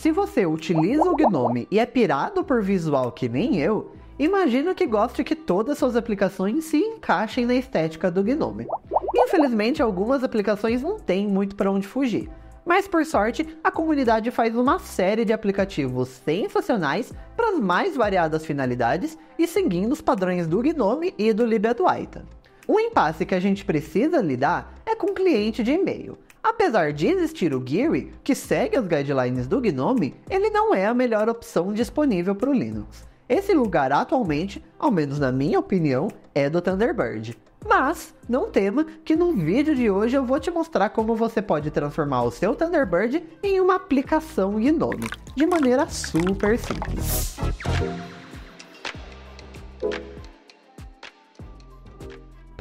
Se você utiliza o Gnome e é pirado por visual que nem eu, imagino que goste que todas suas aplicações se encaixem na estética do Gnome. Infelizmente, algumas aplicações não têm muito para onde fugir, mas por sorte, a comunidade faz uma série de aplicativos sensacionais para as mais variadas finalidades e seguindo os padrões do Gnome e do libAdwaita. Um impasse que a gente precisa lidar é com o cliente de e-mail. Apesar de existir o Geary, que segue as guidelines do Gnome, ele não é a melhor opção disponível para o Linux. Esse lugar atualmente, ao menos na minha opinião, é do Thunderbird. Mas, não tema que no vídeo de hoje eu vou te mostrar como você pode transformar o seu Thunderbird em uma aplicação Gnome, de maneira super simples.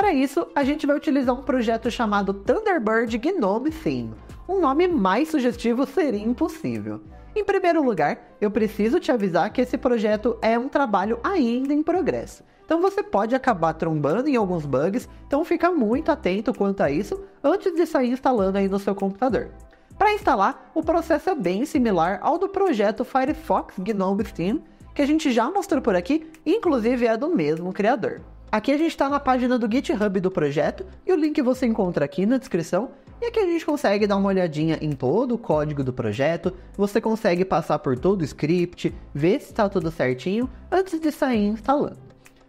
Para isso, a gente vai utilizar um projeto chamado Thunderbird Gnome Theme. Um nome mais sugestivo seria impossível. Em primeiro lugar, eu preciso te avisar que esse projeto é um trabalho ainda em progresso. Então você pode acabar trombando em alguns bugs, então fica muito atento quanto a isso antes de sair instalando aí no seu computador. Para instalar, o processo é bem similar ao do projeto Firefox Gnome Theme, que a gente já mostrou por aqui, inclusive é do mesmo criador. Aqui a gente está na página do GitHub do projeto e o link você encontra aqui na descrição. E aqui a gente consegue dar uma olhadinha em todo o código do projeto, você consegue passar por todo o script, ver se está tudo certinho antes de sair instalando.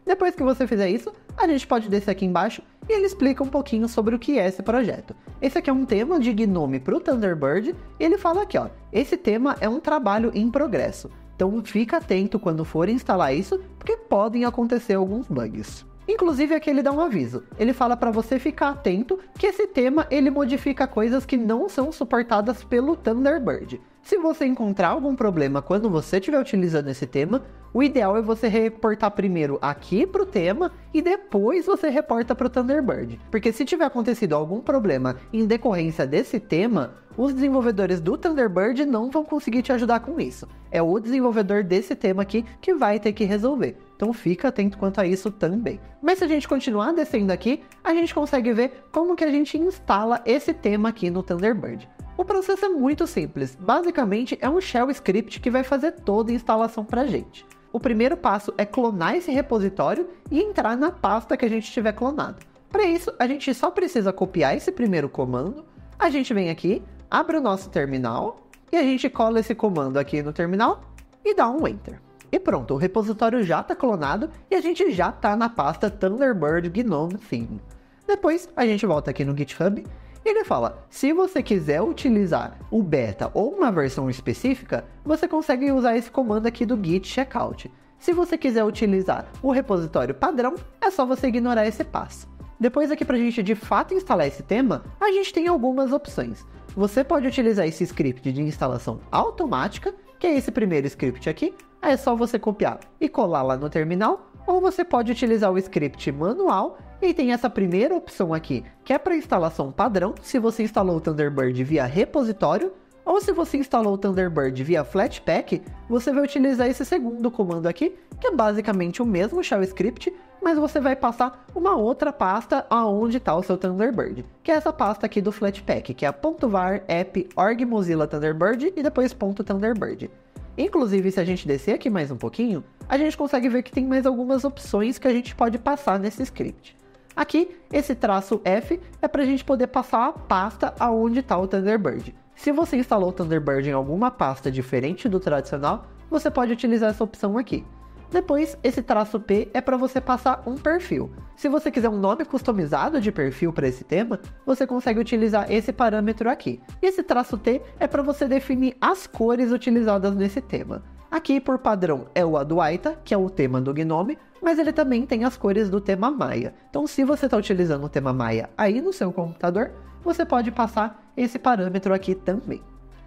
Depois que você fizer isso, a gente pode descer aqui embaixo e ele explica um pouquinho sobre o que é esse projeto. Esse aqui é um tema de Gnome para o Thunderbird e ele fala aqui, ó, esse tema é um trabalho em progresso. Então fica atento quando for instalar isso, porque podem acontecer alguns bugs. Inclusive aqui ele dá um aviso, ele fala para você ficar atento que esse tema ele modifica coisas que não são suportadas pelo Thunderbird. Se você encontrar algum problema quando você estiver utilizando esse tema, o ideal é você reportar primeiro aqui para o tema e depois você reporta para o Thunderbird. Porque se tiver acontecido algum problema em decorrência desse tema, os desenvolvedores do Thunderbird não vão conseguir te ajudar com isso. É o desenvolvedor desse tema aqui que vai ter que resolver. Então fica atento quanto a isso também. Mas se a gente continuar descendo aqui, a gente consegue ver como que a gente instala esse tema aqui no Thunderbird. O processo é muito simples, basicamente é um shell script que vai fazer toda a instalação pra gente. O primeiro passo é clonar esse repositório e entrar na pasta que a gente tiver clonado. Para isso, a gente só precisa copiar esse primeiro comando, a gente vem aqui, abre o nosso terminal e a gente cola esse comando aqui no terminal e dá um Enter. E pronto, o repositório já está clonado e a gente já está na pasta Thunderbird Gnome Theme. Depois a gente volta aqui no GitHub e ele fala, se você quiser utilizar o beta ou uma versão específica, você consegue usar esse comando aqui do git checkout. Se você quiser utilizar o repositório padrão, é só você ignorar esse passo. Depois aqui para a gente de fato instalar esse tema, a gente tem algumas opções. Você pode utilizar esse script de instalação automática, que é esse primeiro script aqui, é só você copiar e colar lá no terminal, ou você pode utilizar o script manual e tem essa primeira opção aqui, que é para instalação padrão, se você instalou o Thunderbird via repositório, ou se você instalou o Thunderbird via Flatpak, você vai utilizar esse segundo comando aqui, que é basicamente o mesmo shell script, mas você vai passar uma outra pasta aonde está o seu Thunderbird, que é essa pasta aqui do Flatpak, que é a .var app org mozilla thunderbird e depois .thunderbird. Inclusive, se a gente descer aqui mais um pouquinho, a gente consegue ver que tem mais algumas opções que a gente pode passar nesse script. Aqui, esse traço F é para a gente poder passar a pasta aonde está o Thunderbird. Se você instalou o Thunderbird em alguma pasta diferente do tradicional, você pode utilizar essa opção aqui. Depois, esse traço P é para você passar um perfil. Se você quiser um nome customizado de perfil para esse tema, você consegue utilizar esse parâmetro aqui. E esse traço T é para você definir as cores utilizadas nesse tema. Aqui, por padrão, é o Adwaita, que é o tema do Gnome, mas ele também tem as cores do tema Maya. Então, se você está utilizando o tema Maya aí no seu computador, você pode passar esse parâmetro aqui também.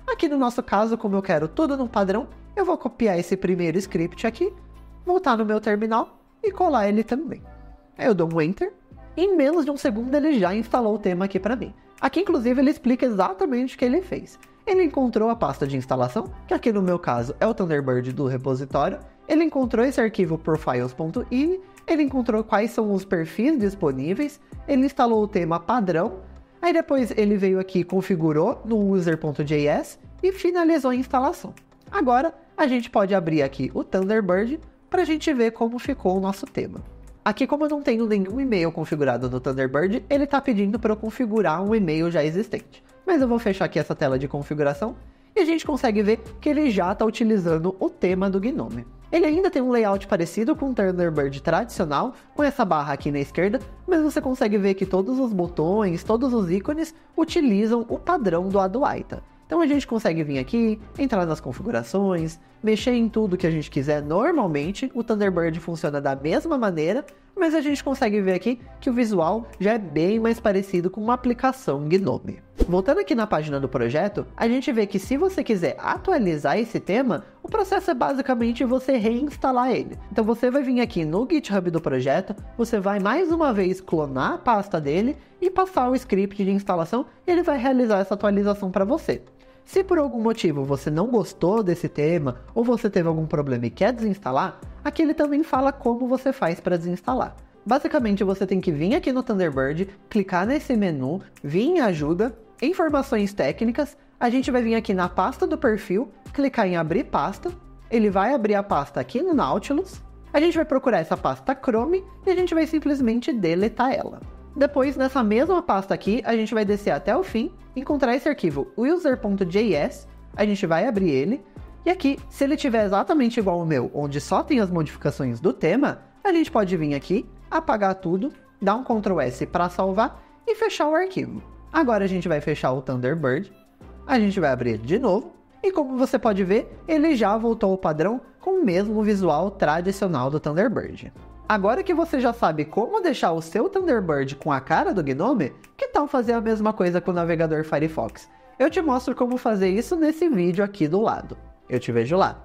Aqui no nosso caso, como eu quero tudo no padrão, eu vou copiar esse primeiro script aqui, voltar no meu terminal e colar ele também. Aí eu dou um Enter e em menos de um segundo ele já instalou o tema aqui para mim. Aqui inclusive ele explica exatamente o que ele fez. Ele encontrou a pasta de instalação, que aqui no meu caso é o Thunderbird do repositório, ele encontrou esse arquivo profiles.ini, ele encontrou quais são os perfis disponíveis, ele instalou o tema padrão, aí depois ele veio aqui e configurou no user.js e finalizou a instalação. Agora, a gente pode abrir aqui o Thunderbird para a gente ver como ficou o nosso tema. Aqui, como eu não tenho nenhum e-mail configurado no Thunderbird, ele está pedindo para eu configurar um e-mail já existente. Mas eu vou fechar aqui essa tela de configuração e a gente consegue ver que ele já está utilizando o tema do Gnome. Ele ainda tem um layout parecido com o Thunderbird tradicional, com essa barra aqui na esquerda, mas você consegue ver que todos os botões, todos os ícones utilizam o padrão do Adwaita. Então a gente consegue vir aqui, entrar nas configurações, mexer em tudo que a gente quiser normalmente. O Thunderbird funciona da mesma maneira, mas a gente consegue ver aqui que o visual já é bem mais parecido com uma aplicação Gnome. Voltando aqui na página do projeto, a gente vê que se você quiser atualizar esse tema, o processo é basicamente você reinstalar ele. Então você vai vir aqui no GitHub do projeto, você vai mais uma vez clonar a pasta dele e passar o script de instalação e ele vai realizar essa atualização para você. Se por algum motivo você não gostou desse tema ou você teve algum problema e quer desinstalar, aqui ele também fala como você faz para desinstalar. Basicamente você tem que vir aqui no Thunderbird, clicar nesse menu, vir em ajuda, informações técnicas, a gente vai vir aqui na pasta do perfil, clicar em abrir pasta, ele vai abrir a pasta aqui no Nautilus, a gente vai procurar essa pasta Chrome e a gente vai simplesmente deletar ela. Depois, nessa mesma pasta aqui, a gente vai descer até o fim, encontrar esse arquivo user.js, a gente vai abrir ele, e aqui, se ele tiver exatamente igual ao meu, onde só tem as modificações do tema, a gente pode vir aqui, apagar tudo, dar um Ctrl S para salvar e fechar o arquivo. Agora a gente vai fechar o Thunderbird, a gente vai abrir ele de novo, e como você pode ver, ele já voltou ao padrão com o mesmo visual tradicional do Thunderbird. Agora que você já sabe como deixar o seu Thunderbird com a cara do Gnome, que tal fazer a mesma coisa com o navegador Firefox? Eu te mostro como fazer isso nesse vídeo aqui do lado. Eu te vejo lá.